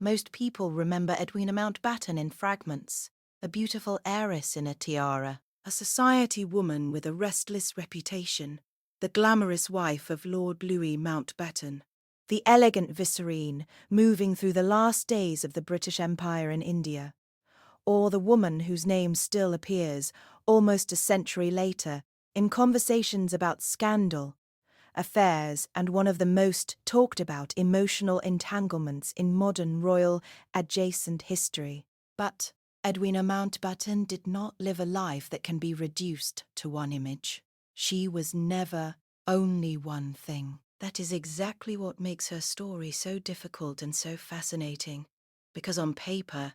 Most people remember Edwina Mountbatten in fragments, a beautiful heiress in a tiara, a society woman with a restless reputation, the glamorous wife of Lord Louis Mountbatten, the elegant vicereine moving through the last days of the British Empire in India, or the woman whose name still appears, almost a century later, in conversations about scandal, affairs, and one of the most talked about emotional entanglements in modern royal adjacent history. But Edwina Mountbatten did not live a life that can be reduced to one image. She was never only one thing. That is exactly what makes her story so difficult and so fascinating, because on paper,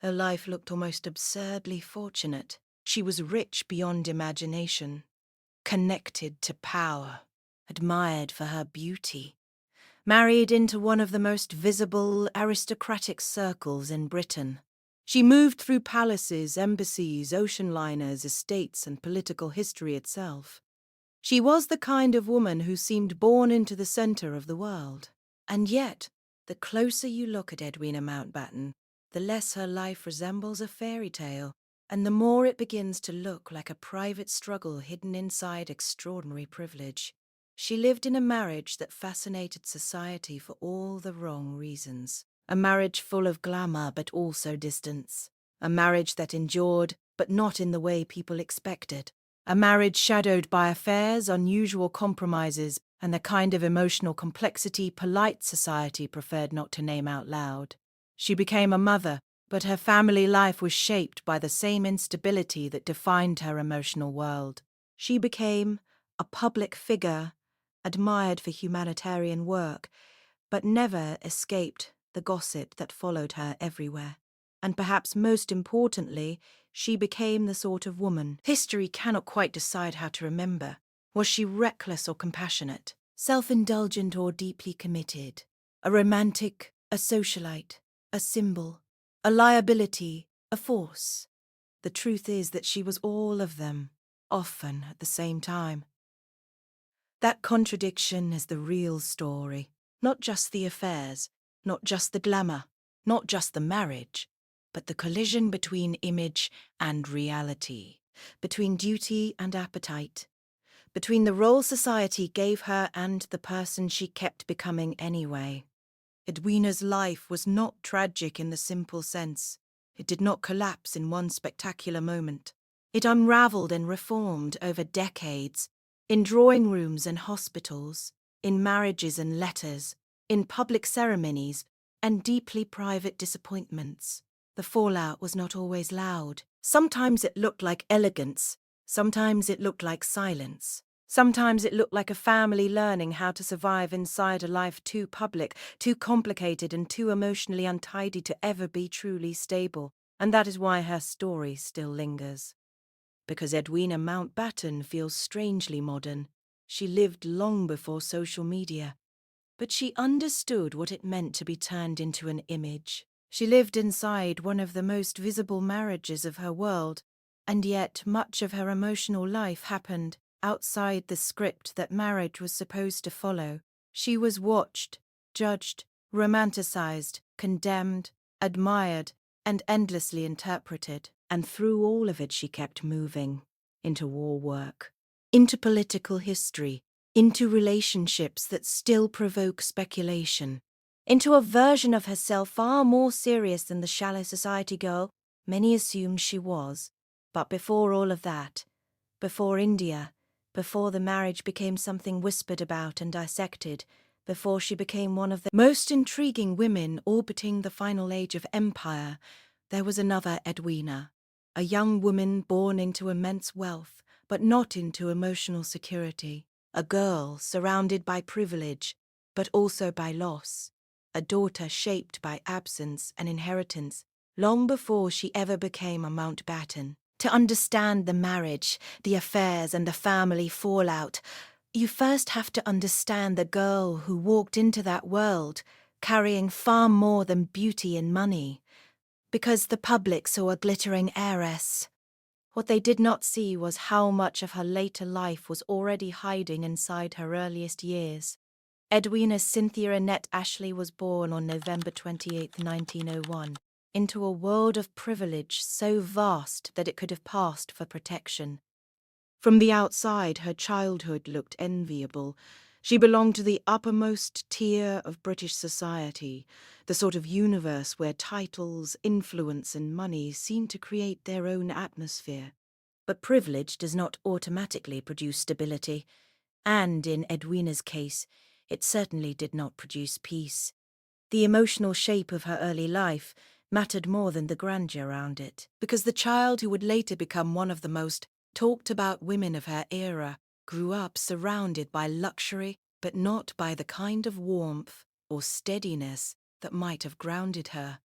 her life looked almost absurdly fortunate. She was rich beyond imagination, connected to power, admired for her beauty, married into one of the most visible aristocratic circles in Britain. She moved through palaces, embassies, ocean liners, estates, and political history itself. She was the kind of woman who seemed born into the centre of the world. And yet, the closer you look at Edwina Mountbatten, the less her life resembles a fairy tale, and the more it begins to look like a private struggle hidden inside extraordinary privilege. She lived in a marriage that fascinated society for all the wrong reasons. A marriage full of glamour but also distance. A marriage that endured, but not in the way people expected. A marriage shadowed by affairs, unusual compromises, and the kind of emotional complexity polite society preferred not to name out loud. She became a mother, but her family life was shaped by the same instability that defined her emotional world. She became a public figure, admired for humanitarian work, but never escaped the gossip that followed her everywhere. And perhaps most importantly, she became the sort of woman history cannot quite decide how to remember. Was she reckless or compassionate, self-indulgent or deeply committed, a romantic, a socialite, a symbol, a liability, a force? The truth is that she was all of them, often at the same time. That contradiction is the real story, not just the affairs, not just the glamour, not just the marriage, but the collision between image and reality, between duty and appetite, between the role society gave her and the person she kept becoming anyway. Edwina's life was not tragic in the simple sense. It did not collapse in one spectacular moment. It unraveled and reformed over decades, in drawing rooms and hospitals, in marriages and letters, in public ceremonies, and deeply private disappointments. The fallout was not always loud. Sometimes it looked like elegance, sometimes it looked like silence. Sometimes it looked like a family learning how to survive inside a life too public, too complicated, and too emotionally untidy to ever be truly stable. And that is why her story still lingers. Because Edwina Mountbatten feels strangely modern. She lived long before social media. But she understood what it meant to be turned into an image. She lived inside one of the most visible marriages of her world, and yet much of her emotional life happened outside the script that marriage was supposed to follow. She was watched, judged, romanticized, condemned, admired, and endlessly interpreted. And through all of it she kept moving, into war work, into political history, into relationships that still provoke speculation, into a version of herself far more serious than the shallow society girl many assumed she was. But before all of that, before India, before the marriage became something whispered about and dissected, before she became one of the most intriguing women orbiting the final age of empire, there was another Edwina, a young woman born into immense wealth, but not into emotional security, a girl surrounded by privilege, but also by loss, a daughter shaped by absence and inheritance, long before she ever became a Mountbatten. To understand the marriage, the affairs, and the family fallout, you first have to understand the girl who walked into that world, carrying far more than beauty and money. Because the public saw a glittering heiress. What they did not see was how much of her later life was already hiding inside her earliest years. Edwina Cynthia Annette Ashley was born on November 28, 1901, into a world of privilege so vast that it could have passed for protection. From the outside, her childhood looked enviable. She belonged to the uppermost tier of British society, the sort of universe where titles, influence, and money seem to create their own atmosphere. But privilege does not automatically produce stability, and in Edwina's case, it certainly did not produce peace. The emotional shape of her early life mattered more than the grandeur around it, because the child who would later become one of the most talked about women of her era grew up surrounded by luxury, but not by the kind of warmth or steadiness that might have grounded her.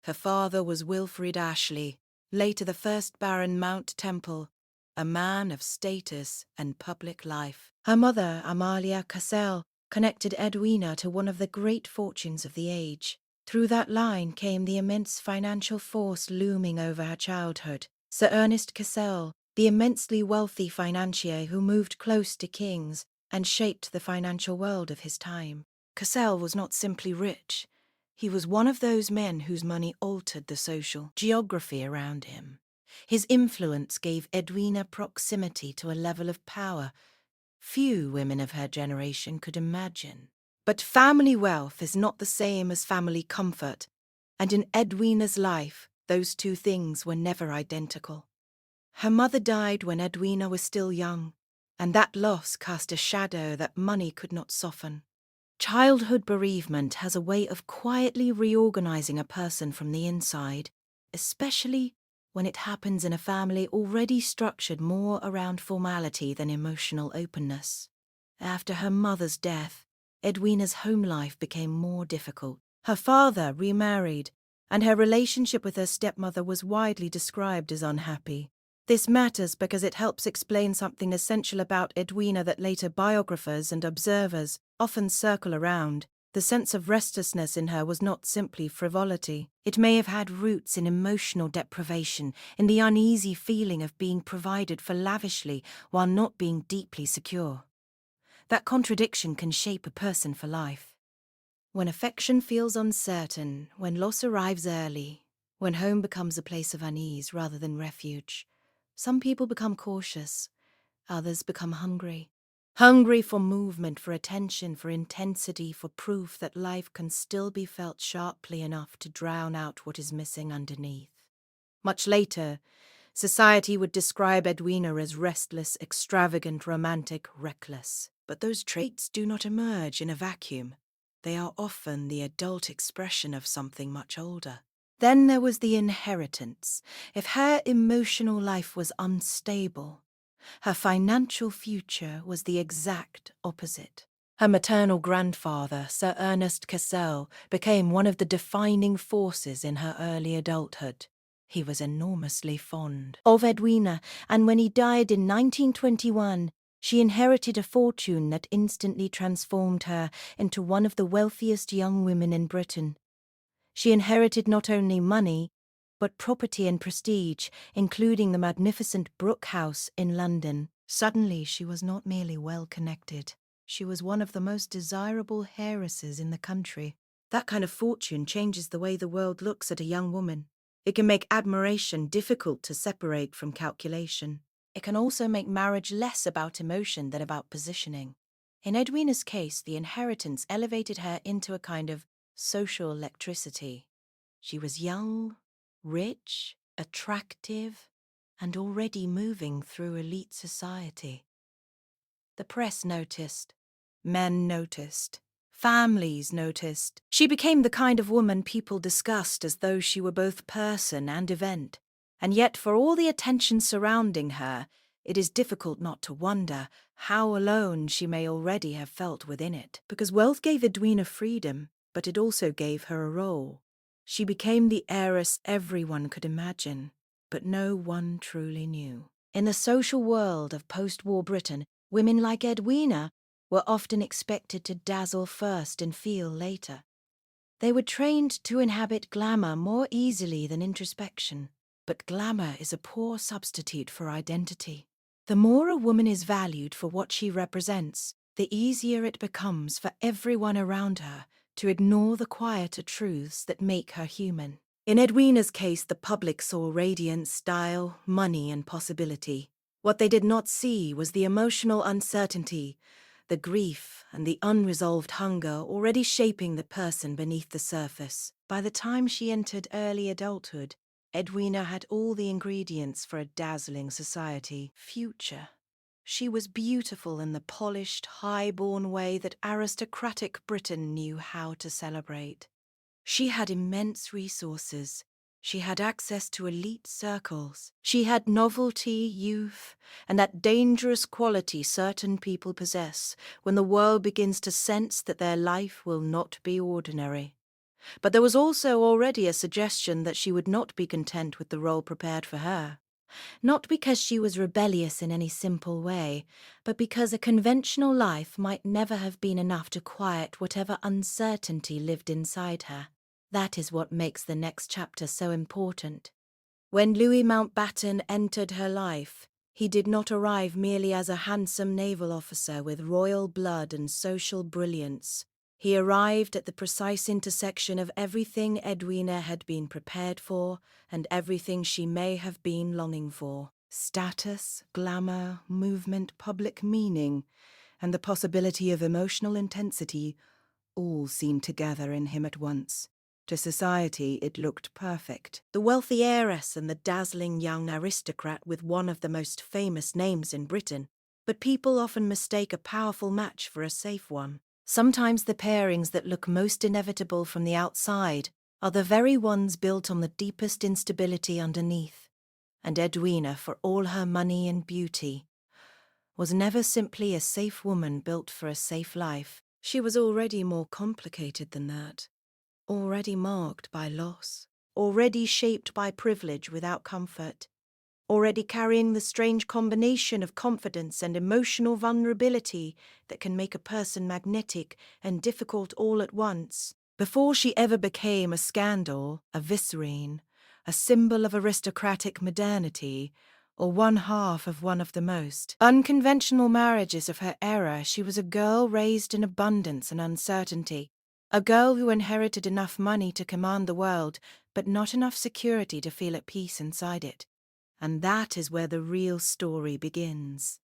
Her father was Wilfrid Ashley, later the first Baron Mount Temple, a man of status and public life. Her mother, Amalia Cassel, connected Edwina to one of the great fortunes of the age. Through that line came the immense financial force looming over her childhood. Sir Ernest Cassel, the immensely wealthy financier who moved close to kings and shaped the financial world of his time. Cassel was not simply rich. He was one of those men whose money altered the social geography around him. His influence gave Edwina proximity to a level of power few women of her generation could imagine. But family wealth is not the same as family comfort, and in Edwina's life, those two things were never identical. Her mother died when Edwina was still young, and that loss cast a shadow that money could not soften. Childhood bereavement has a way of quietly reorganizing a person from the inside, especially when it happens in a family already structured more around formality than emotional openness. After her mother's death, Edwina's home life became more difficult. Her father remarried, and her relationship with her stepmother was widely described as unhappy. This matters because it helps explain something essential about Edwina that later biographers and observers often circle around. The sense of restlessness in her was not simply frivolity. It may have had roots in emotional deprivation, in the uneasy feeling of being provided for lavishly while not being deeply secure. That contradiction can shape a person for life. When affection feels uncertain, when loss arrives early, when home becomes a place of unease rather than refuge, some people become cautious, others become hungry. Hungry for movement, for attention, for intensity, for proof that life can still be felt sharply enough to drown out what is missing underneath. Much later, society would describe Edwina as restless, extravagant, romantic, reckless. But those traits do not emerge in a vacuum. They are often the adult expression of something much older. Then there was the inheritance. If her emotional life was unstable, her financial future was the exact opposite. Her maternal grandfather, Sir Ernest Cassel, became one of the defining forces in her early adulthood. He was enormously fond of Edwina, and when he died in 1921, she inherited a fortune that instantly transformed her into one of the wealthiest young women in Britain. She inherited not only money, but property and prestige, including the magnificent Brooke House in London. Suddenly, she was not merely well-connected. She was one of the most desirable heiresses in the country. That kind of fortune changes the way the world looks at a young woman. It can make admiration difficult to separate from calculation. It can also make marriage less about emotion than about positioning. In Edwina's case, the inheritance elevated her into a kind of social electricity. She was young, rich, attractive, and already moving through elite society. The press noticed. Men noticed. Families noticed. She became the kind of woman people discussed as though she were both person and event. And yet, for all the attention surrounding her, it is difficult not to wonder how alone she may already have felt within it. Because wealth gave Edwina freedom, but it also gave her a role. She became the heiress everyone could imagine, but no one truly knew. In the social world of post-war Britain, women like Edwina were often expected to dazzle first and feel later. They were trained to inhabit glamour more easily than introspection, but glamour is a poor substitute for identity. The more a woman is valued for what she represents, the easier it becomes for everyone around her to ignore the quieter truths that make her human. In Edwina's case, the public saw radiance, style, money, and possibility. What they did not see was the emotional uncertainty, the grief, and the unresolved hunger already shaping the person beneath the surface. By the time she entered early adulthood, Edwina had all the ingredients for a dazzling society future. She was beautiful in the polished, high-born way that aristocratic Britain knew how to celebrate. She had immense resources. She had access to elite circles. She had novelty, youth, and that dangerous quality certain people possess when the world begins to sense that their life will not be ordinary. But there was also already a suggestion that she would not be content with the role prepared for her. Not because she was rebellious in any simple way, but because a conventional life might never have been enough to quiet whatever uncertainty lived inside her. That is what makes the next chapter so important. When Louis Mountbatten entered her life, he did not arrive merely as a handsome naval officer with royal blood and social brilliance. He arrived at the precise intersection of everything Edwina had been prepared for and everything she may have been longing for. Status, glamour, movement, public meaning, and the possibility of emotional intensity all seemed together in him at once. To society, it looked perfect. The wealthy heiress and the dazzling young aristocrat with one of the most famous names in Britain. But people often mistake a powerful match for a safe one. Sometimes the pairings that look most inevitable from the outside are the very ones built on the deepest instability underneath. And Edwina, for all her money and beauty, was never simply a safe woman built for a safe life. She was already more complicated than that. Already marked by loss, already shaped by privilege without comfort, already carrying the strange combination of confidence and emotional vulnerability that can make a person magnetic and difficult all at once. Before she ever became a scandal, a viscerine, a symbol of aristocratic modernity, or one half of one of the most unconventional marriages of her era, she was a girl raised in abundance and uncertainty. A girl who inherited enough money to command the world, but not enough security to feel at peace inside it. And that is where the real story begins.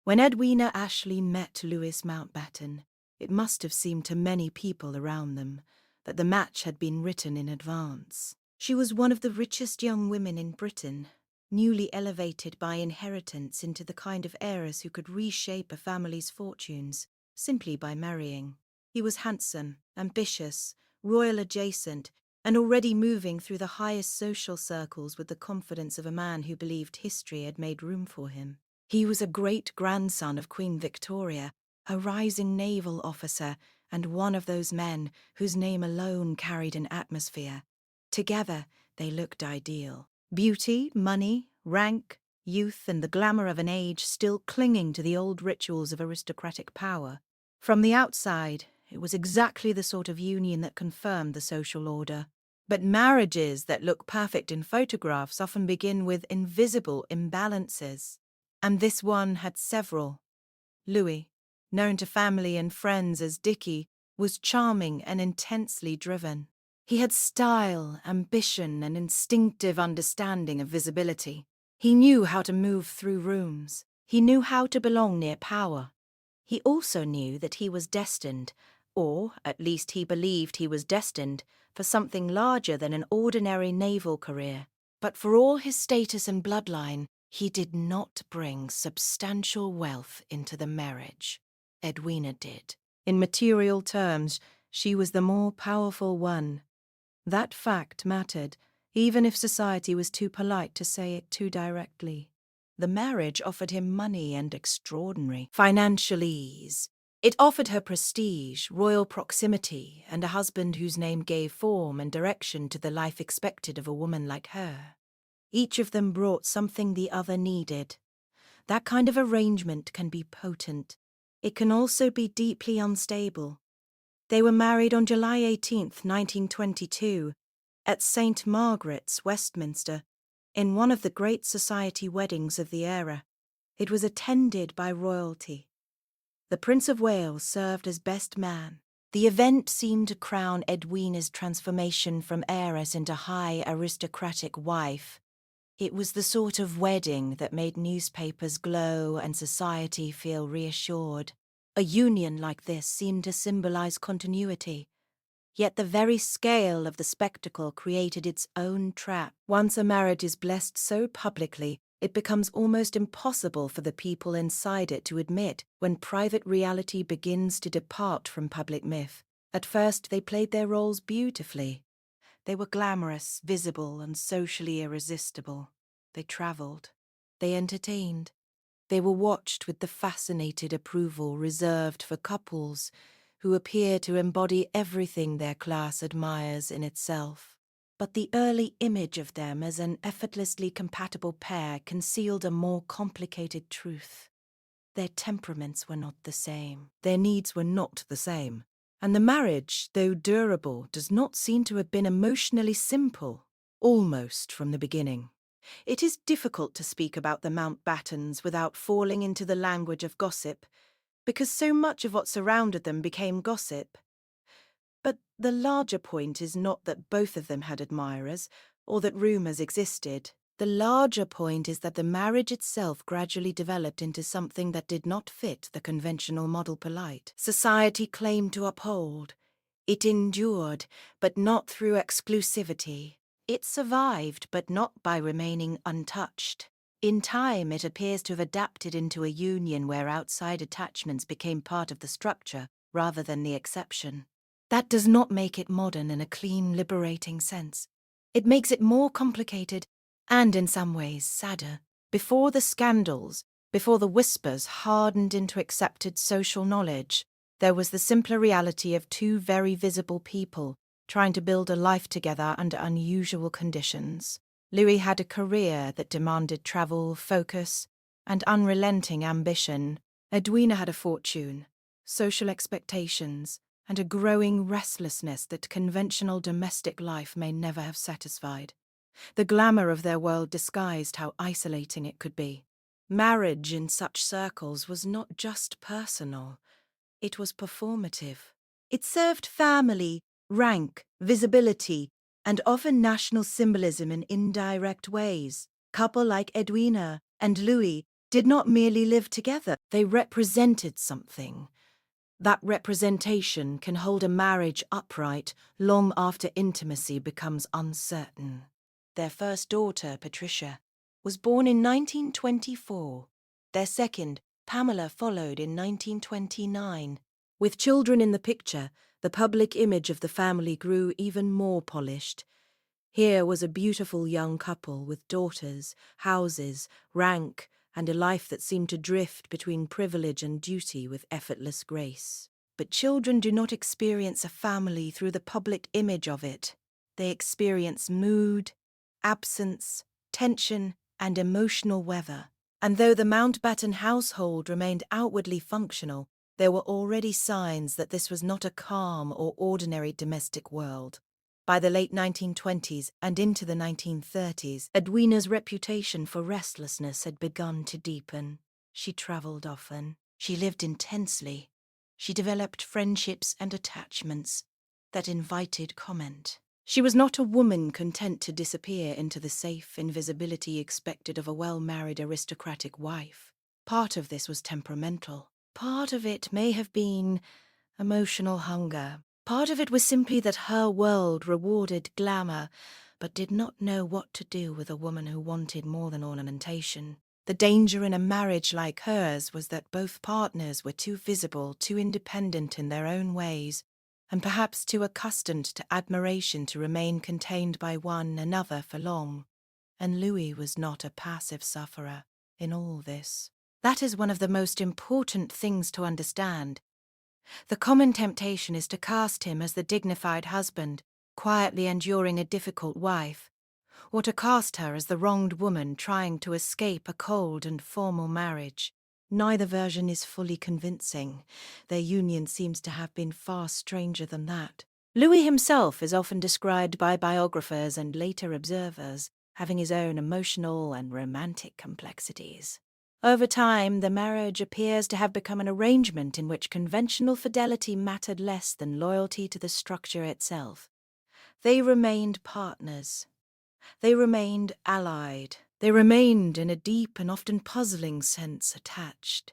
When Edwina Ashley met Louis Mountbatten, it must have seemed to many people around them that the match had been written in advance. She was one of the richest young women in Britain, newly elevated by inheritance into the kind of heiress who could reshape a family's fortunes simply by marrying. He was handsome, ambitious, royal adjacent, and already moving through the highest social circles with the confidence of a man who believed history had made room for him. He was a great-grandson of Queen Victoria, a rising naval officer, and one of those men whose name alone carried an atmosphere. Together, they looked ideal. Beauty, money, rank, youth, and the glamour of an age still clinging to the old rituals of aristocratic power. From the outside, it was exactly the sort of union that confirmed the social order. But marriages that look perfect in photographs often begin with invisible imbalances. And this one had several. Louis, known to family and friends as Dickie, was charming and intensely driven. He had style, ambition, and instinctive understanding of visibility. He knew how to move through rooms. He knew how to belong near power. He also knew that he was destined, or at least he believed he was destined, for something larger than an ordinary naval career. But for all his status and bloodline, he did not bring substantial wealth into the marriage. Edwina did. In material terms, she was the more powerful one. That fact mattered, even if society was too polite to say it too directly. The marriage offered him money and extraordinary financial ease. It offered her prestige, royal proximity, and a husband whose name gave form and direction to the life expected of a woman like her. Each of them brought something the other needed. That kind of arrangement can be potent. It can also be deeply unstable. They were married on July 18th, 1922, at St. Margaret's, Westminster, in one of the great society weddings of the era. It was attended by royalty. The Prince of Wales served as best man. The event seemed to crown Edwina's transformation from heiress into high aristocratic wife. It was the sort of wedding that made newspapers glow and society feel reassured. A union like this seemed to symbolize continuity. Yet the very scale of the spectacle created its own trap. Once a marriage is blessed so publicly, it becomes almost impossible for the people inside it to admit when private reality begins to depart from public myth. At first, they played their roles beautifully. They were glamorous, visible, and socially irresistible. They travelled. They entertained. They were watched with the fascinated approval reserved for couples who appear to embody everything their class admires in itself. But the early image of them as an effortlessly compatible pair concealed a more complicated truth. Their temperaments were not the same. Their needs were not the same. And the marriage, though durable, does not seem to have been emotionally simple, almost from the beginning. It is difficult to speak about the Mountbattens without falling into the language of gossip, because so much of what surrounded them became gossip. But the larger point is not that both of them had admirers, or that rumours existed. The larger point is that the marriage itself gradually developed into something that did not fit the conventional model polite society claimed to uphold. It endured, but not through exclusivity. It survived, but not by remaining untouched. In time, it appears to have adapted into a union where outside attachments became part of the structure rather than the exception. That does not make it modern in a clean, liberating sense. It makes it more complicated and, in some ways, sadder. Before the scandals, before the whispers hardened into accepted social knowledge, there was the simpler reality of two very visible people trying to build a life together under unusual conditions. Louis had a career that demanded travel, focus, and unrelenting ambition. Edwina had a fortune, social expectations, and a growing restlessness that conventional domestic life may never have satisfied. The glamour of their world disguised how isolating it could be. Marriage in such circles was not just personal, it was performative. It served family, rank, visibility, and often national symbolism in indirect ways. Couple like Edwina and Louis did not merely live together, they represented something. That representation can hold a marriage upright long after intimacy becomes uncertain. Their first daughter, Patricia, was born in 1924. Their second, Pamela, followed in 1929. With children in the picture, the public image of the family grew even more polished. Here was a beautiful young couple with daughters, houses, rank, and a life that seemed to drift between privilege and duty with effortless grace. But children do not experience a family through the public image of it. They experience mood, absence, tension, and emotional weather. And though the Mountbatten household remained outwardly functional, there were already signs that this was not a calm or ordinary domestic world. By the late 1920s and into the 1930s, Edwina's reputation for restlessness had begun to deepen. She travelled often. She lived intensely. She developed friendships and attachments that invited comment. She was not a woman content to disappear into the safe invisibility expected of a well-married aristocratic wife. Part of this was temperamental. Part of it may have been emotional hunger. Part of it was simply that her world rewarded glamour, but did not know what to do with a woman who wanted more than ornamentation. The danger in a marriage like hers was that both partners were too visible, too independent in their own ways, and perhaps too accustomed to admiration to remain contained by one another for long. And Louis was not a passive sufferer in all this. That is one of the most important things to understand. The common temptation is to cast him as the dignified husband, quietly enduring a difficult wife, or to cast her as the wronged woman trying to escape a cold and formal marriage. Neither version is fully convincing. Their union seems to have been far stranger than that. Louis himself is often described by biographers and later observers having his own emotional and romantic complexities. Over time, the marriage appears to have become an arrangement in which conventional fidelity mattered less than loyalty to the structure itself. They remained partners. They remained allied. They remained, in a deep and often puzzling sense, attached.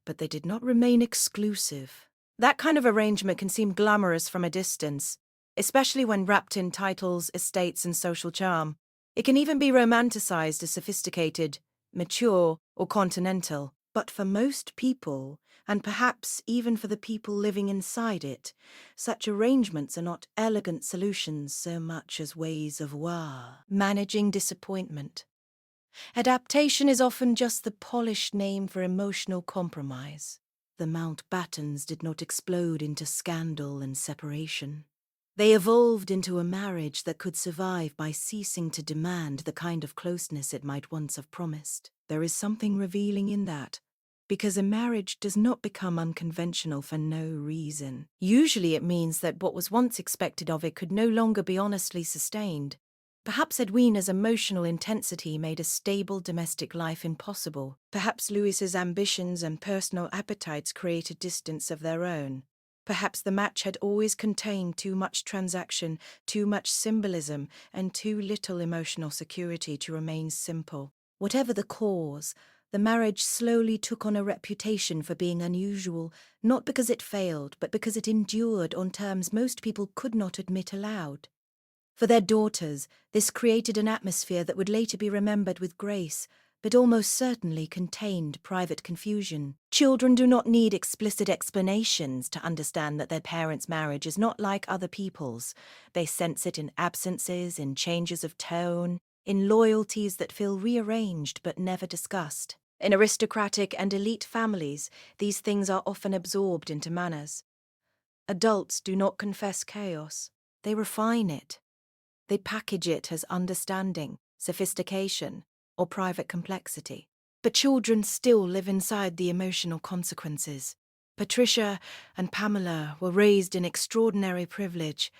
But they did not remain exclusive. That kind of arrangement can seem glamorous from a distance, especially when wrapped in titles, estates, and social charm. It can even be romanticized as sophisticated, mature, or continental. But for most people, and perhaps even for the people living inside it, such arrangements are not elegant solutions so much as ways of managing disappointment. Adaptation is often just the polished name for emotional compromise. The Mountbattens did not explode into scandal and separation. They evolved into a marriage that could survive by ceasing to demand the kind of closeness it might once have promised. There is something revealing in that, because a marriage does not become unconventional for no reason. Usually it means that what was once expected of it could no longer be honestly sustained. Perhaps Edwina's emotional intensity made a stable domestic life impossible. Perhaps Louis's ambitions and personal appetites created distance of their own. Perhaps the match had always contained too much transaction, too much symbolism, and too little emotional security to remain simple. Whatever the cause, the marriage slowly took on a reputation for being unusual, not because it failed, but because it endured on terms most people could not admit aloud. For their daughters, this created an atmosphere that would later be remembered with grace, but almost certainly contained private confusion. Children do not need explicit explanations to understand that their parents' marriage is not like other people's. They sense it in absences, in changes of tone, in loyalties that feel rearranged but never discussed. In aristocratic and elite families, these things are often absorbed into manners. Adults do not confess chaos, they refine it. They package it as understanding, sophistication, or private complexity. But children still live inside the emotional consequences. Patricia and Pamela were raised in extraordinary privilege,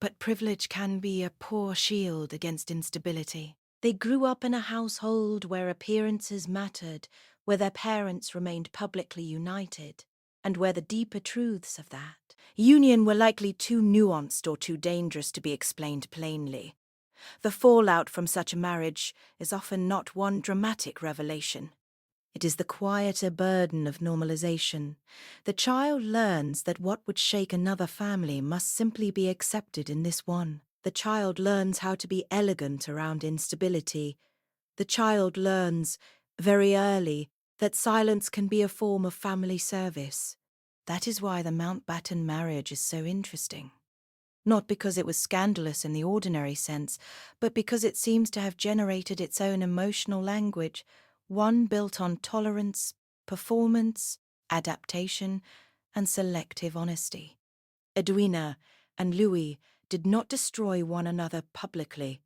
but privilege can be a poor shield against instability. They grew up in a household where appearances mattered, where their parents remained publicly united, and where the deeper truths of that union were likely too nuanced or too dangerous to be explained plainly. The fallout from such a marriage is often not one dramatic revelation. It is the quieter burden of normalization. The child learns that what would shake another family must simply be accepted in this one. The child learns how to be elegant around instability. The child learns, very early, that silence can be a form of family service. That is why the Mountbatten marriage is so interesting. Not because it was scandalous in the ordinary sense, but because it seems to have generated its own emotional language, one built on tolerance, performance, adaptation, and selective honesty. Edwina and Louis did not destroy one another publicly.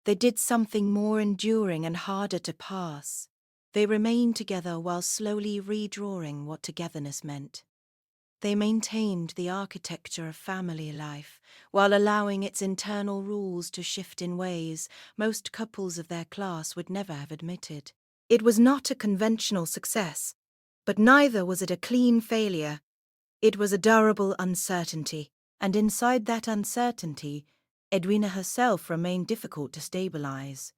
They did something more enduring and harder to pass. They remained together while slowly redrawing what togetherness meant. They maintained the architecture of family life, while allowing its internal rules to shift in ways most couples of their class would never have admitted. It was not a conventional success, but neither was it a clean failure. It was a durable uncertainty, and inside that uncertainty, Edwina herself remained difficult to stabilize.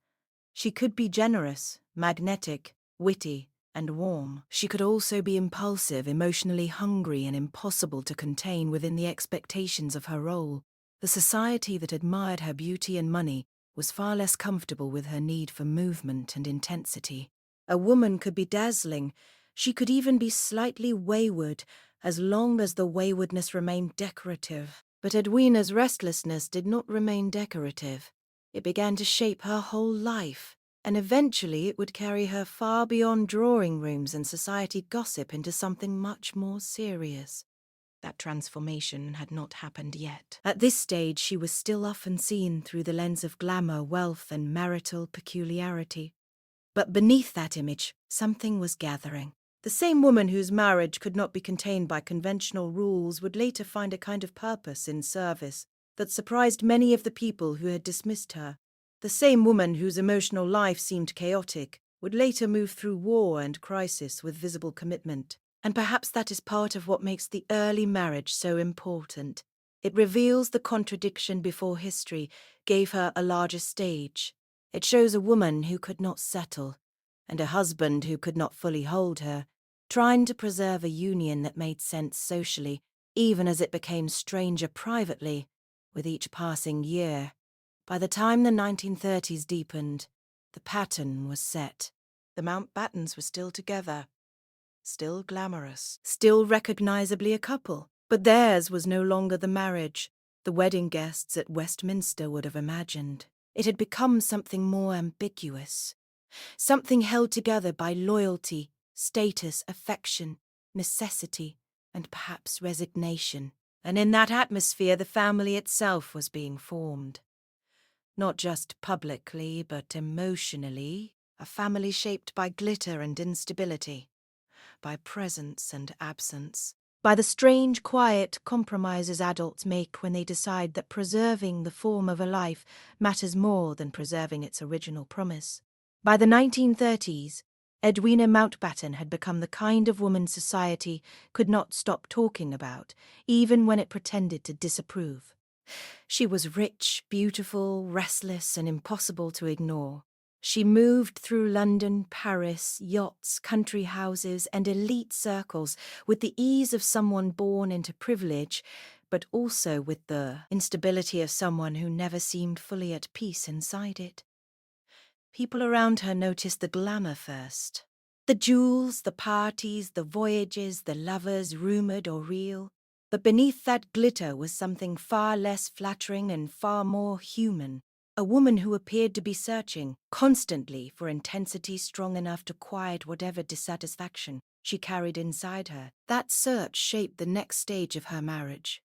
She could be generous, magnetic, witty, and warm. She could also be impulsive, emotionally hungry, and impossible to contain within the expectations of her role. The society that admired her beauty and money was far less comfortable with her need for movement and intensity. A woman could be dazzling. She could even be slightly wayward, as long as the waywardness remained decorative. But Edwina's restlessness did not remain decorative. It began to shape her whole life, and eventually it would carry her far beyond drawing rooms and society gossip into something much more serious. That transformation had not happened yet. At this stage, she was still often seen through the lens of glamour, wealth, and marital peculiarity. But beneath that image, something was gathering. The same woman whose marriage could not be contained by conventional rules would later find a kind of purpose in service that surprised many of the people who had dismissed her. The same woman whose emotional life seemed chaotic would later move through war and crisis with visible commitment. And perhaps that is part of what makes the early marriage so important. It reveals the contradiction before history gave her a larger stage. It shows a woman who could not settle, and a husband who could not fully hold her, trying to preserve a union that made sense socially, even as it became stranger privately with each passing year. By the time the 1930s deepened, the pattern was set. The Mountbattens were still together, still glamorous, still recognizably a couple. But theirs was no longer the marriage the wedding guests at Westminster would have imagined. It had become something more ambiguous, something held together by loyalty, status, affection, necessity, and perhaps resignation. And in that atmosphere, the family itself was being formed. Not just publicly, but emotionally, a family shaped by glitter and instability, by presence and absence, by the strange, quiet compromises adults make when they decide that preserving the form of a life matters more than preserving its original promise. By the 1930s, Edwina Mountbatten had become the kind of woman society could not stop talking about, even when it pretended to disapprove. She was rich, beautiful, restless, and impossible to ignore. She moved through London, Paris, yachts, country houses, and elite circles with the ease of someone born into privilege, but also with the instability of someone who never seemed fully at peace inside it. People around her noticed the glamour first. The jewels, the parties, the voyages, the lovers, rumoured or real. But beneath that glitter was something far less flattering and far more human. A woman who appeared to be searching constantly for intensity strong enough to quiet whatever dissatisfaction she carried inside her. That search shaped the next stage of her marriage.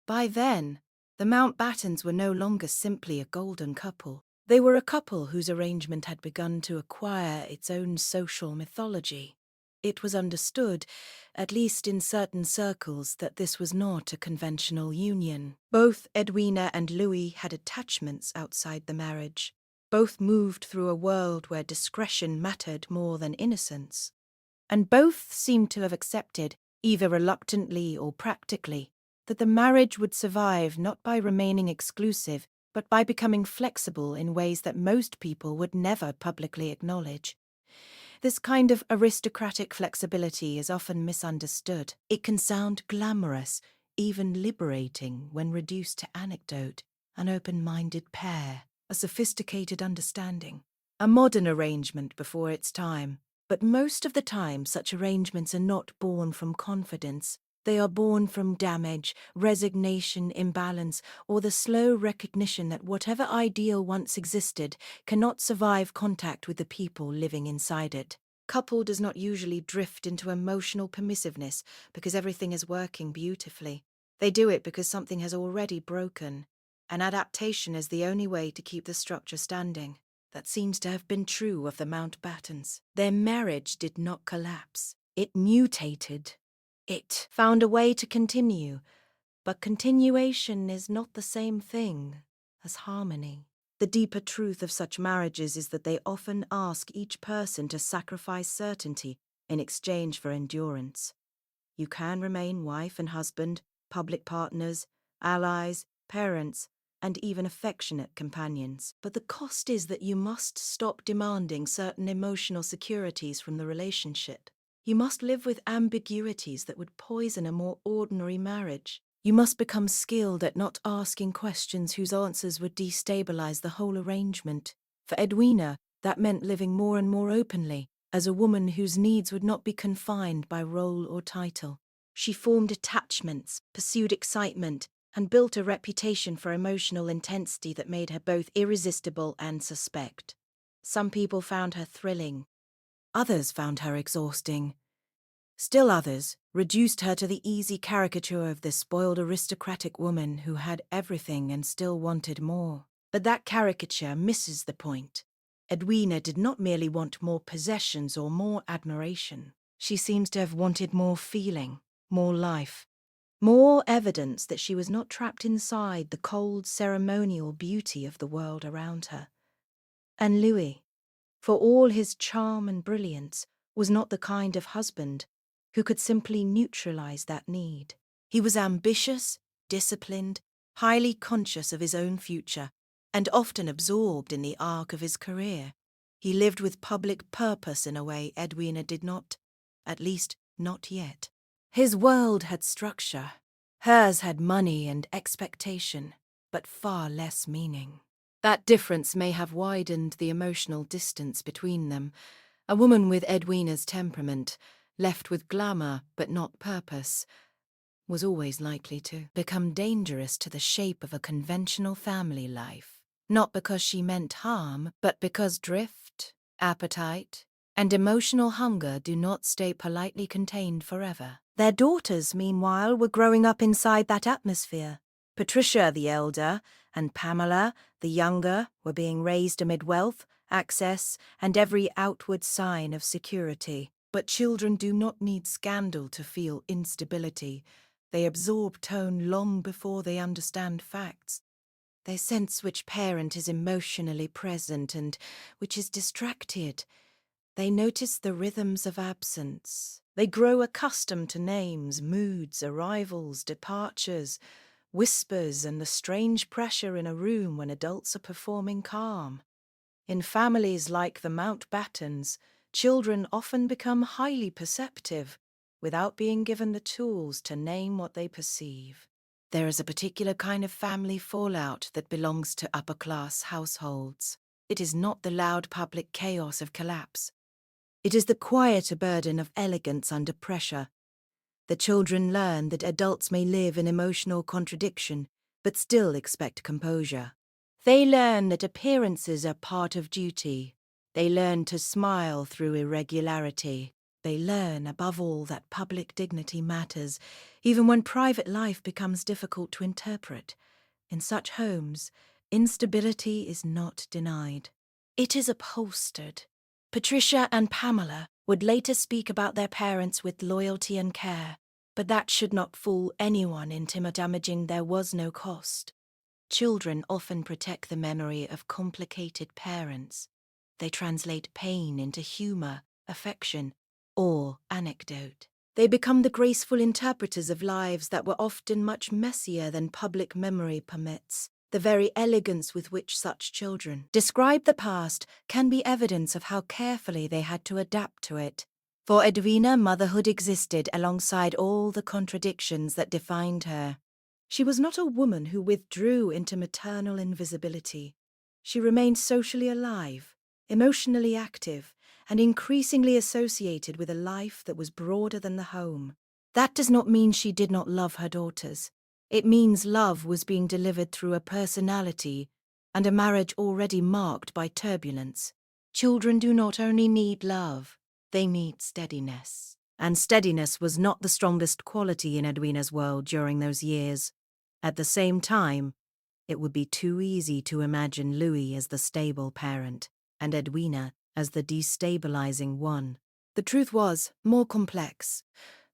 By then, the Mountbattens were no longer simply a golden couple. They were a couple whose arrangement had begun to acquire its own social mythology. It was understood, at least in certain circles, that this was not a conventional union. Both Edwina and Louis had attachments outside the marriage. Both moved through a world where discretion mattered more than innocence. And both seemed to have accepted, either reluctantly or practically, that the marriage would survive not by remaining exclusive, but by becoming flexible in ways that most people would never publicly acknowledge. This kind of aristocratic flexibility is often misunderstood. It can sound glamorous, even liberating, when reduced to anecdote, an open-minded pair, a sophisticated understanding, a modern arrangement before its time. But most of the time, such arrangements are not born from confidence. They are born from damage, resignation, imbalance, or the slow recognition that whatever ideal once existed cannot survive contact with the people living inside it. Couple does not usually drift into emotional permissiveness because everything is working beautifully. They do it because something has already broken. An adaptation is the only way to keep the structure standing. That seems to have been true of the Mountbattens. Their marriage did not collapse. It mutated. It found a way to continue, but continuation is not the same thing as harmony. The deeper truth of such marriages is that they often ask each person to sacrifice certainty in exchange for endurance. You can remain wife and husband, public partners, allies, parents, and even affectionate companions. But the cost is that you must stop demanding certain emotional securities from the relationship. You must live with ambiguities that would poison a more ordinary marriage. You must become skilled at not asking questions whose answers would destabilize the whole arrangement. For Edwina, that meant living more and more openly, as a woman whose needs would not be confined by role or title. She formed attachments, pursued excitement, and built a reputation for emotional intensity that made her both irresistible and suspect. Some people found her thrilling. Others found her exhausting. Still others reduced her to the easy caricature of the spoiled aristocratic woman who had everything and still wanted more. But that caricature misses the point. Edwina did not merely want more possessions or more admiration. She seems to have wanted more feeling, more life, more evidence that she was not trapped inside the cold, ceremonial beauty of the world around her. And Louis. for all his charm and brilliance, was not the kind of husband who could simply neutralize that need. He was ambitious, disciplined, highly conscious of his own future, and often absorbed in the arc of his career. He lived with public purpose in a way Edwina did not, at least not yet. His world had structure. Hers had money and expectation, but far less meaning. That difference may have widened the emotional distance between them. A woman with Edwina's temperament, left with glamour but not purpose, was always likely to become dangerous to the shape of a conventional family life. Not because she meant harm, but because drift, appetite, and emotional hunger do not stay politely contained forever. Their daughters, meanwhile, were growing up inside that atmosphere. Patricia, the elder, and Pamela, the younger, were being raised amid wealth, access, and every outward sign of security. But children do not need scandal to feel instability. They absorb tone long before they understand facts. They sense which parent is emotionally present and which is distracted. They notice the rhythms of absence. They grow accustomed to names, moods, arrivals, departures, whispers, and the strange pressure in a room when adults are performing calm. In families like the Mountbattens, children often become highly perceptive without being given the tools to name what they perceive. There is a particular kind of family fallout that belongs to upper-class households. It is not the loud public chaos of collapse. It is the quieter burden of elegance under pressure. The children learn that adults may live in emotional contradiction, but still expect composure. They learn that appearances are part of duty. They learn to smile through irregularity. They learn, above all, that public dignity matters, even when private life becomes difficult to interpret. In such homes, instability is not denied. It is upholstered. Patricia and Pamela would later speak about their parents with loyalty and care, but that should not fool anyone into damaging there was no cost. Children often protect the memory of complicated parents. They translate pain into humor, affection, or anecdote. They become the graceful interpreters of lives that were often much messier than public memory permits. The very elegance with which such children describe the past can be evidence of how carefully they had to adapt to it. For Edwina, motherhood existed alongside all the contradictions that defined her. She was not a woman who withdrew into maternal invisibility. She remained socially alive, emotionally active, and increasingly associated with a life that was broader than the home. That does not mean she did not love her daughters. It means love was being delivered through a personality and a marriage already marked by turbulence. Children do not only need love, they need steadiness. And steadiness was not the strongest quality in Edwina's world during those years. At the same time, it would be too easy to imagine Louis as the stable parent and Edwina as the destabilizing one. The truth was more complex.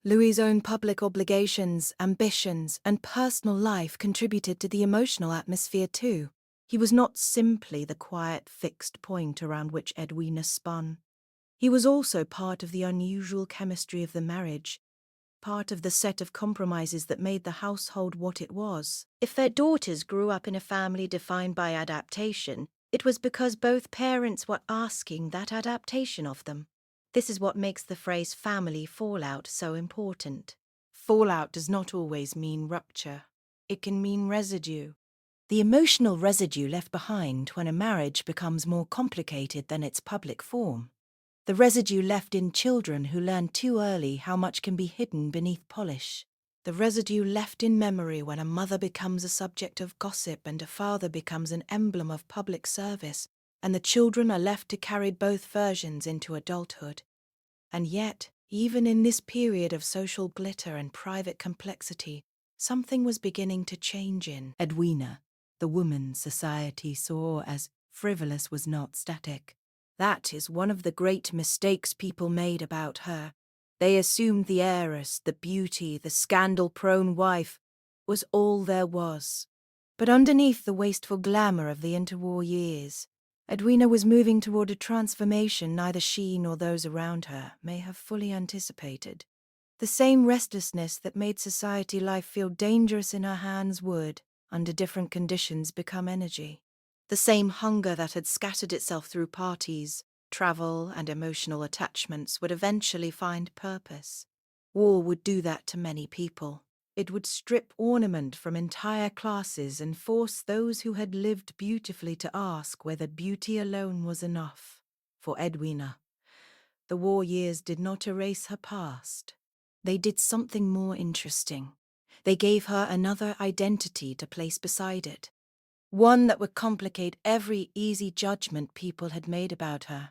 Louis's own public obligations, ambitions, and personal life contributed to the emotional atmosphere too. He was not simply the quiet, fixed point around which Edwina spun. He was also part of the unusual chemistry of the marriage, part of the set of compromises that made the household what it was. If their daughters grew up in a family defined by adaptation, it was because both parents were asking that adaptation of them. This is what makes the phrase family fallout so important. Fallout does not always mean rupture. It can mean residue. The emotional residue left behind when a marriage becomes more complicated than its public form. The residue left in children who learn too early how much can be hidden beneath polish. The residue left in memory when a mother becomes a subject of gossip and a father becomes an emblem of public service, and the children are left to carry both versions into adulthood. And yet, even in this period of social glitter and private complexity, something was beginning to change in Edwina. The woman society saw as frivolous was not static. That is one of the great mistakes people made about her. They assumed the heiress, the beauty, the scandal-prone wife was all there was. But underneath the wasteful glamour of the interwar years, Edwina was moving toward a transformation neither she nor those around her may have fully anticipated. The same restlessness that made society life feel dangerous in her hands would, under different conditions, become energy. The same hunger that had scattered itself through parties, travel, and emotional attachments would eventually find purpose. War would do that to many people. It would strip ornament from entire classes and force those who had lived beautifully to ask whether beauty alone was enough. For Edwina, the war years did not erase her past. They did something more interesting. They gave her another identity to place beside it, one that would complicate every easy judgment people had made about her,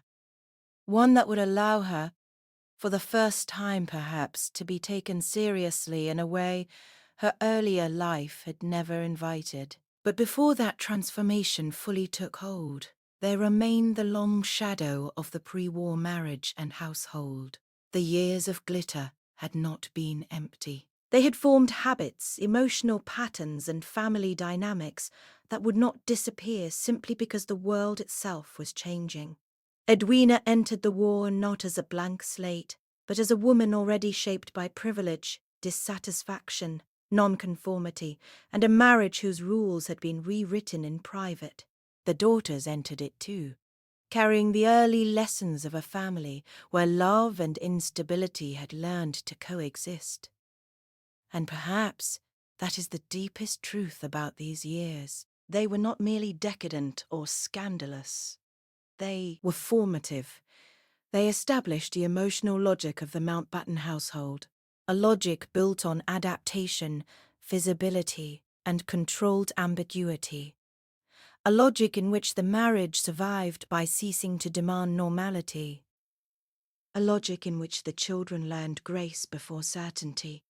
one that would allow her, for the first time perhaps, to be taken seriously in a way her earlier life had never invited. But before that transformation fully took hold, there remained the long shadow of the pre-war marriage and household. The years of glitter had not been empty. They had formed habits, emotional patterns, and family dynamics that would not disappear simply because the world itself was changing. Edwina entered the war not as a blank slate, but as a woman already shaped by privilege, dissatisfaction, nonconformity, and a marriage whose rules had been rewritten in private. The daughters entered it too, carrying the early lessons of a family where love and instability had learned to coexist. And perhaps that is the deepest truth about these years. They were not merely decadent or scandalous. They were formative. They established the emotional logic of the Mountbatten household, a logic built on adaptation, visibility, and controlled ambiguity. A logic in which the marriage survived by ceasing to demand normality. A logic in which the children learned grace before certainty.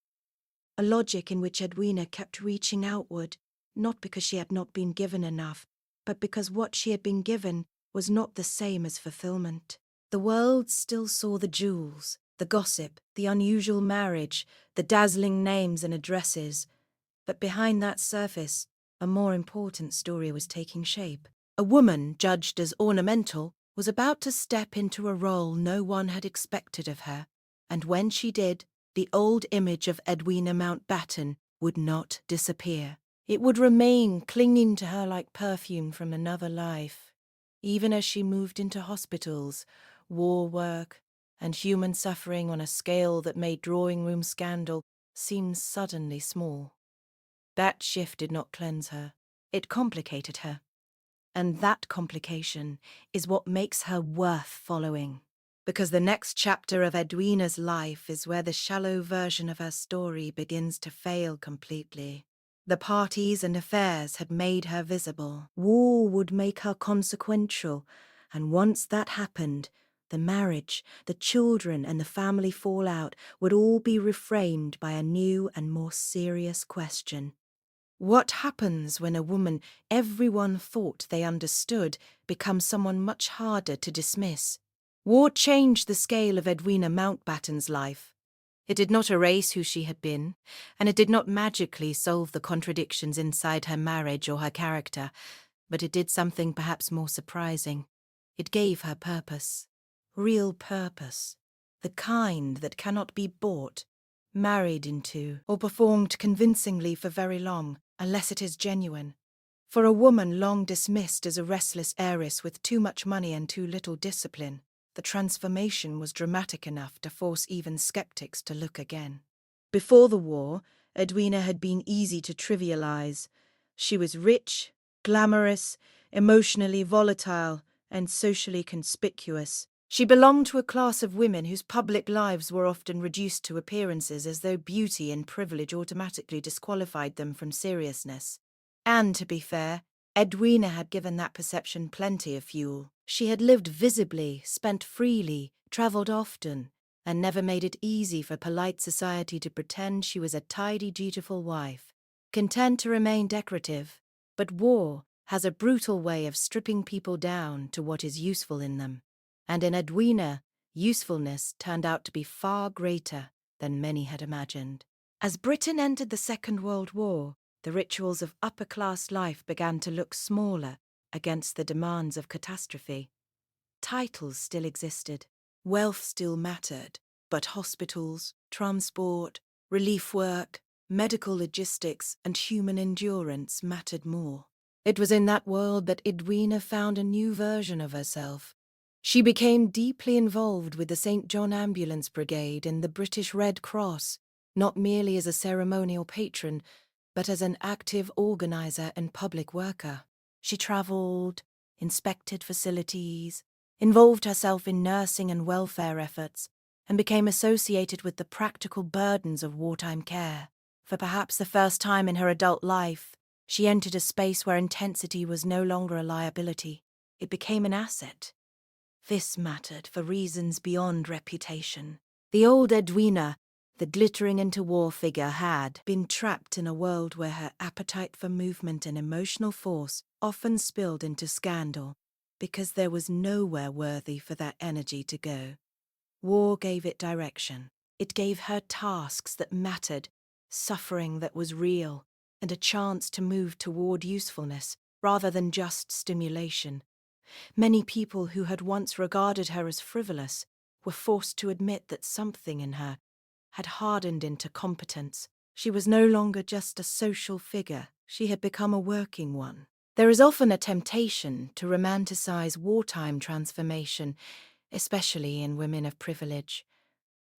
A logic in which Edwina kept reaching outward, not because she had not been given enough, but because what she had been given was not the same as fulfillment. The world still saw the jewels, the gossip, the unusual marriage, the dazzling names and addresses, but behind that surface, a more important story was taking shape. A woman, judged as ornamental, was about to step into a role no one had expected of her, and when she did, the old image of Edwina Mountbatten would not disappear. It would remain clinging to her like perfume from another life, even as she moved into hospitals, war work, and human suffering on a scale that made drawing room scandal seem suddenly small. That shift did not cleanse her. It complicated her. And that complication is what makes her worth following. Because the next chapter of Edwina's life is where the shallow version of her story begins to fail completely. The parties and affairs had made her visible. War would make her consequential, and once that happened, the marriage, the children, and the family fallout would all be reframed by a new and more serious question. What happens when a woman everyone thought they understood becomes someone much harder to dismiss? War changed the scale of Edwina Mountbatten's life. It did not erase who she had been, and it did not magically solve the contradictions inside her marriage or her character, but it did something perhaps more surprising. It gave her purpose. Real purpose. The kind that cannot be bought, married into, or performed convincingly for very long, unless it is genuine. For a woman long dismissed as a restless heiress with too much money and too little discipline, the transformation was dramatic enough to force even skeptics to look again. Before the war, Edwina had been easy to trivialize. She was rich, glamorous, emotionally volatile, and socially conspicuous. She belonged to a class of women whose public lives were often reduced to appearances as though beauty and privilege automatically disqualified them from seriousness. And, to be fair, Edwina had given that perception plenty of fuel. She had lived visibly, spent freely, travelled often, and never made it easy for polite society to pretend she was a tidy, dutiful wife, content to remain decorative. But war has a brutal way of stripping people down to what is useful in them. And in Edwina, usefulness turned out to be far greater than many had imagined. As Britain entered the Second World War, the rituals of upper-class life began to look smaller against the demands of catastrophe. Titles still existed, wealth still mattered, but hospitals, transport, relief work, medical logistics, and human endurance mattered more. It was in that world that Edwina found a new version of herself. She became deeply involved with the St. John Ambulance Brigade and the British Red Cross, not merely as a ceremonial patron, but as an active organizer and public worker. She travelled, inspected facilities, involved herself in nursing and welfare efforts, and became associated with the practical burdens of wartime care. For perhaps the first time in her adult life, she entered a space where intensity was no longer a liability. It became an asset. This mattered for reasons beyond reputation. The old Edwina, the glittering interwar figure, had been trapped in a world where her appetite for movement and emotional force often spilled into scandal, because there was nowhere worthy for that energy to go. War gave it direction. It gave her tasks that mattered, suffering that was real, and a chance to move toward usefulness rather than just stimulation. Many people who had once regarded her as frivolous were forced to admit that something in her had hardened into competence. She was no longer just a social figure, she had become a working one. There is often a temptation to romanticize wartime transformation, especially in women of privilege.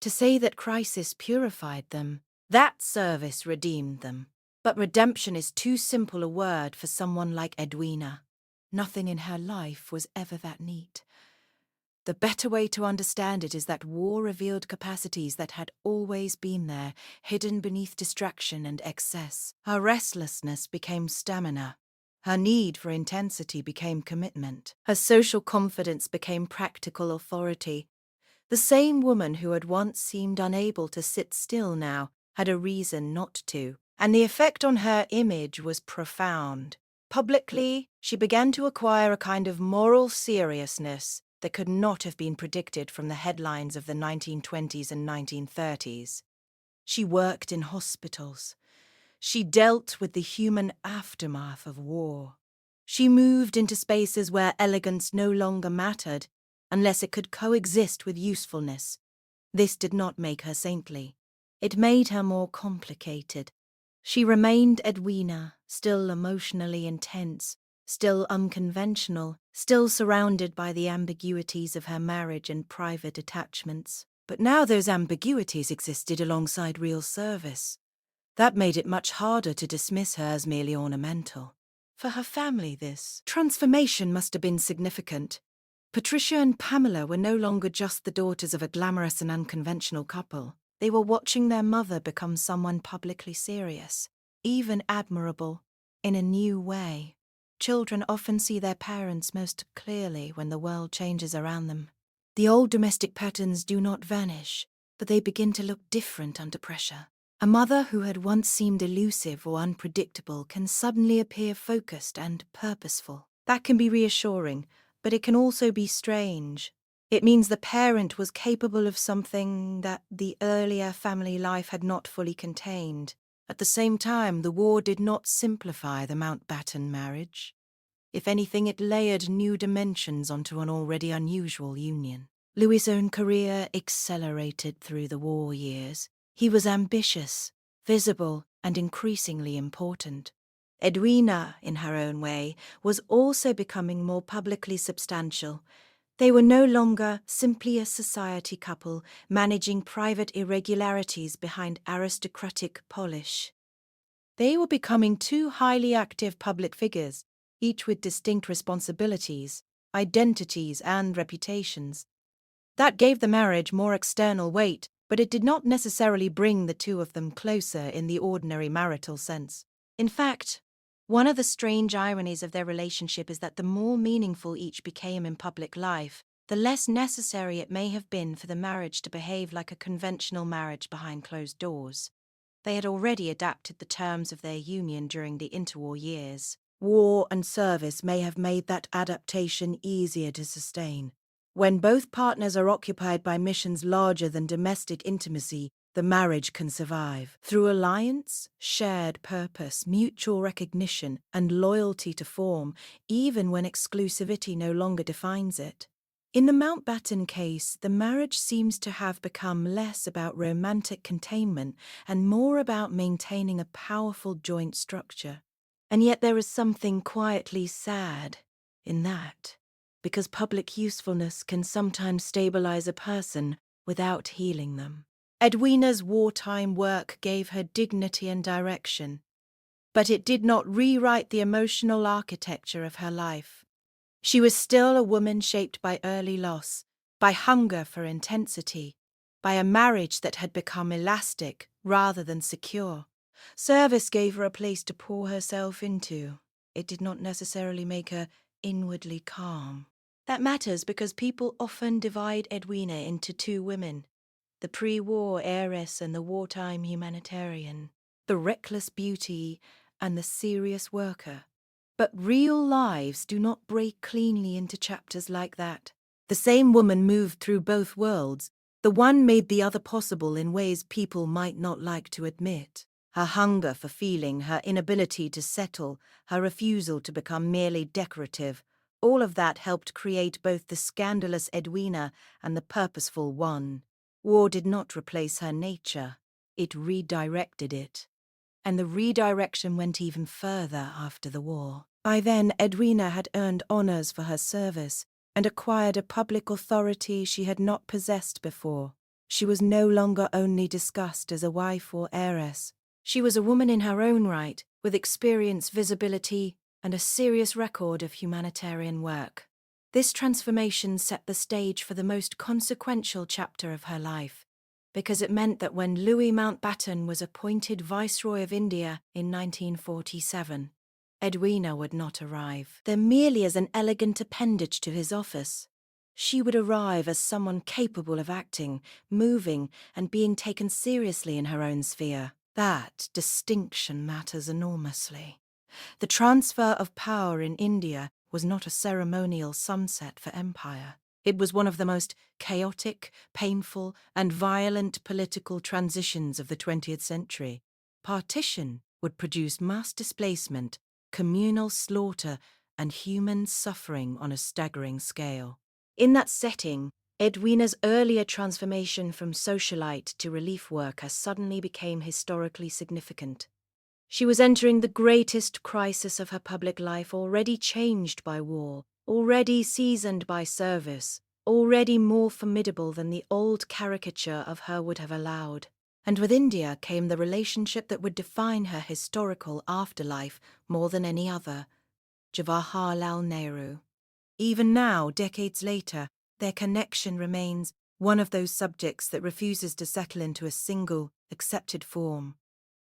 To say that crisis purified them, that service redeemed them. But redemption is too simple a word for someone like Edwina. Nothing in her life was ever that neat. The better way to understand it is that war revealed capacities that had always been there, hidden beneath distraction and excess. Her restlessness became stamina. Her need for intensity became commitment. Her social confidence became practical authority. The same woman who had once seemed unable to sit still now had a reason not to, and the effect on her image was profound. Publicly, she began to acquire a kind of moral seriousness that could not have been predicted from the headlines of the 1920s and 1930s. She worked in hospitals. She dealt with the human aftermath of war. She moved into spaces where elegance no longer mattered, unless it could coexist with usefulness. This did not make her saintly. It made her more complicated. She remained Edwina, still emotionally intense, still unconventional, still surrounded by the ambiguities of her marriage and private attachments. But now those ambiguities existed alongside real service. That made it much harder to dismiss her as merely ornamental. For her family, this transformation must have been significant. Patricia and Pamela were no longer just the daughters of a glamorous and unconventional couple. They were watching their mother become someone publicly serious, even admirable, in a new way. Children often see their parents most clearly when the world changes around them. The old domestic patterns do not vanish, but they begin to look different under pressure. A mother who had once seemed elusive or unpredictable can suddenly appear focused and purposeful. That can be reassuring, but it can also be strange. It means the parent was capable of something that the earlier family life had not fully contained. At the same time, the war did not simplify the Mountbatten marriage. If anything, it layered new dimensions onto an already unusual union. Louis's own career accelerated through the war years. He was ambitious, visible, and increasingly important. Edwina, in her own way, was also becoming more publicly substantial. They were no longer simply a society couple managing private irregularities behind aristocratic polish. They were becoming two highly active public figures, each with distinct responsibilities, identities, and reputations. That gave the marriage more external weight, but it did not necessarily bring the two of them closer in the ordinary marital sense. In fact, one of the strange ironies of their relationship is that the more meaningful each became in public life, the less necessary it may have been for the marriage to behave like a conventional marriage behind closed doors. They had already adapted the terms of their union during the interwar years. War and service may have made that adaptation easier to sustain. When both partners are occupied by missions larger than domestic intimacy, the marriage can survive through alliance, shared purpose, mutual recognition, and loyalty to form, even when exclusivity no longer defines it. In the Mountbatten case, the marriage seems to have become less about romantic containment and more about maintaining a powerful joint structure. And yet there is something quietly sad in that, because public usefulness can sometimes stabilize a person without healing them. Edwina's wartime work gave her dignity and direction, but it did not rewrite the emotional architecture of her life. She was still a woman shaped by early loss, by hunger for intensity, by a marriage that had become elastic rather than secure. Service gave her a place to pour herself into. It did not necessarily make her inwardly calm. That matters because people often divide Edwina into two women, the pre-war heiress and the wartime humanitarian, the reckless beauty and the serious worker. But real lives do not break cleanly into chapters like that. The same woman moved through both worlds. The one made the other possible in ways people might not like to admit. Her hunger for feeling, her inability to settle, her refusal to become merely decorative, all of that helped create both the scandalous Edwina and the purposeful one. War did not replace her nature, it redirected it. And the redirection went even further after the war. By then, Edwina had earned honours for her service and acquired a public authority she had not possessed before. She was no longer only discussed as a wife or heiress. She was a woman in her own right, with experience, visibility, and a serious record of humanitarian work. This transformation set the stage for the most consequential chapter of her life, because it meant that when Louis Mountbatten was appointed Viceroy of India in 1947, Edwina would not arrive there merely as an elegant appendage to his office. She would arrive as someone capable of acting, moving, and being taken seriously in her own sphere. That distinction matters enormously. The transfer of power in India was not a ceremonial sunset for empire. It was one of the most chaotic, painful, and violent political transitions of the 20th century. Partition would produce mass displacement, communal slaughter, and human suffering on a staggering scale. In that setting, Edwina's earlier transformation from socialite to relief worker suddenly became historically significant. She was entering the greatest crisis of her public life, already changed by war, already seasoned by service, already more formidable than the old caricature of her would have allowed. And with India came the relationship that would define her historical afterlife more than any other: Jawaharlal Nehru. Even now, decades later, their connection remains one of those subjects that refuses to settle into a single, accepted form.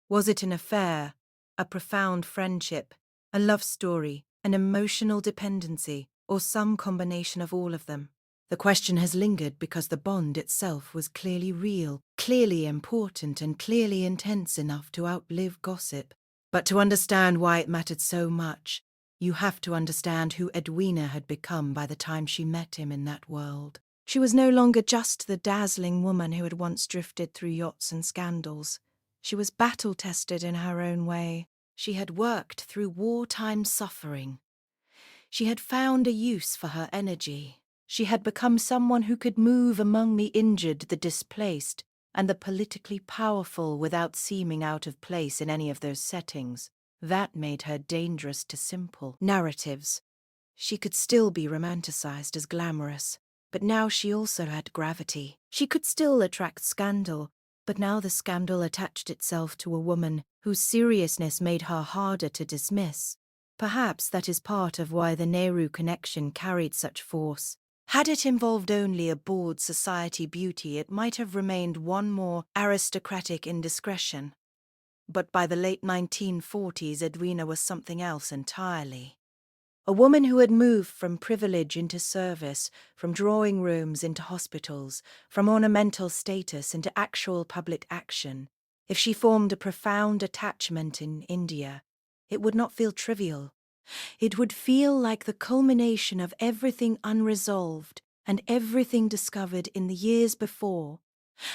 Was it an affair, a profound friendship, a love story, an emotional dependency, or some combination of all of them? The question has lingered because the bond itself was clearly real, clearly important, and clearly intense enough to outlive gossip. But to understand why it mattered so much, you have to understand who Edwina had become by the time she met him in that world. She was no longer just the dazzling woman who had once drifted through yachts and scandals. She was battle-tested in her own way. She had worked through wartime suffering. She had found a use for her energy. She had become someone who could move among the injured, the displaced, and the politically powerful without seeming out of place in any of those settings. That made her dangerous to simple narratives. She could still be romanticized as glamorous, but now she also had gravity. She could still attract scandal, but now the scandal attached itself to a woman whose seriousness made her harder to dismiss. Perhaps that is part of why the Nehru connection carried such force. Had it involved only a bored society beauty, it might have remained one more aristocratic indiscretion. But by the late 1940s, Edwina was something else entirely. A woman who had moved from privilege into service, from drawing rooms into hospitals, from ornamental status into actual public action. If she formed a profound attachment in India, it would not feel trivial. It would feel like the culmination of everything unresolved and everything discovered in the years before.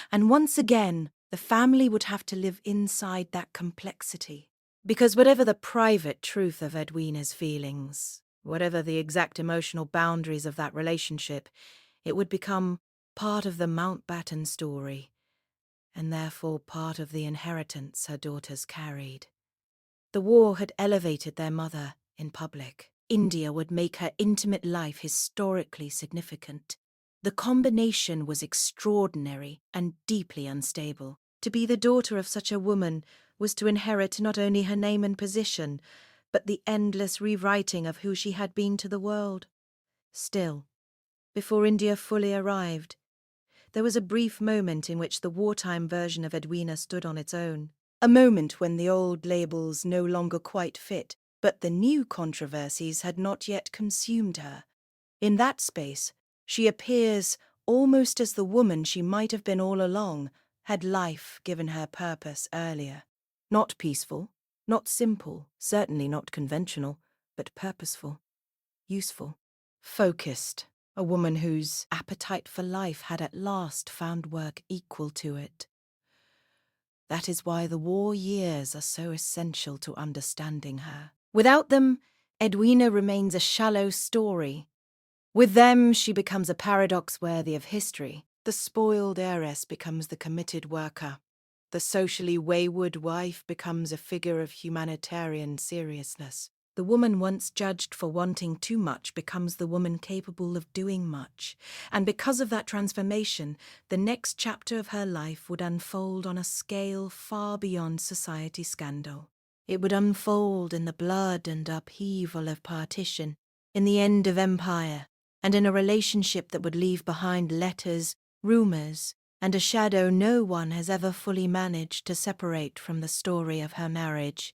And once again, The family would have to live inside that complexity. Because whatever the private truth of Edwina's feelings, whatever the exact emotional boundaries of that relationship, it would become part of the Mountbatten story, and therefore part of the inheritance her daughters carried. The war had elevated their mother in public. India would make her intimate life historically significant. The combination was extraordinary and deeply unstable. To be the daughter of such a woman was to inherit not only her name and position, but the endless rewriting of who she had been to the world. Still, before India fully arrived, there was a brief moment in which the wartime version of Edwina stood on its own. A moment when the old labels no longer quite fit, but the new controversies had not yet consumed her. In that space, she appears almost as the woman she might have been all along, had life given her purpose earlier. Not peaceful, not simple, certainly not conventional, but purposeful, useful, focused. A woman whose appetite for life had at last found work equal to it. That is why the war years are so essential to understanding her. Without them, Edwina remains a shallow story. With them, she becomes a paradox worthy of history. The spoiled heiress becomes the committed worker. The socially wayward wife becomes a figure of humanitarian seriousness. The woman once judged for wanting too much becomes the woman capable of doing much. And because of that transformation, the next chapter of her life would unfold on a scale far beyond society scandal. It would unfold in the blood and upheaval of partition, in the end of empire, and in a relationship that would leave behind letters, rumours, and a shadow no one has ever fully managed to separate from the story of her marriage.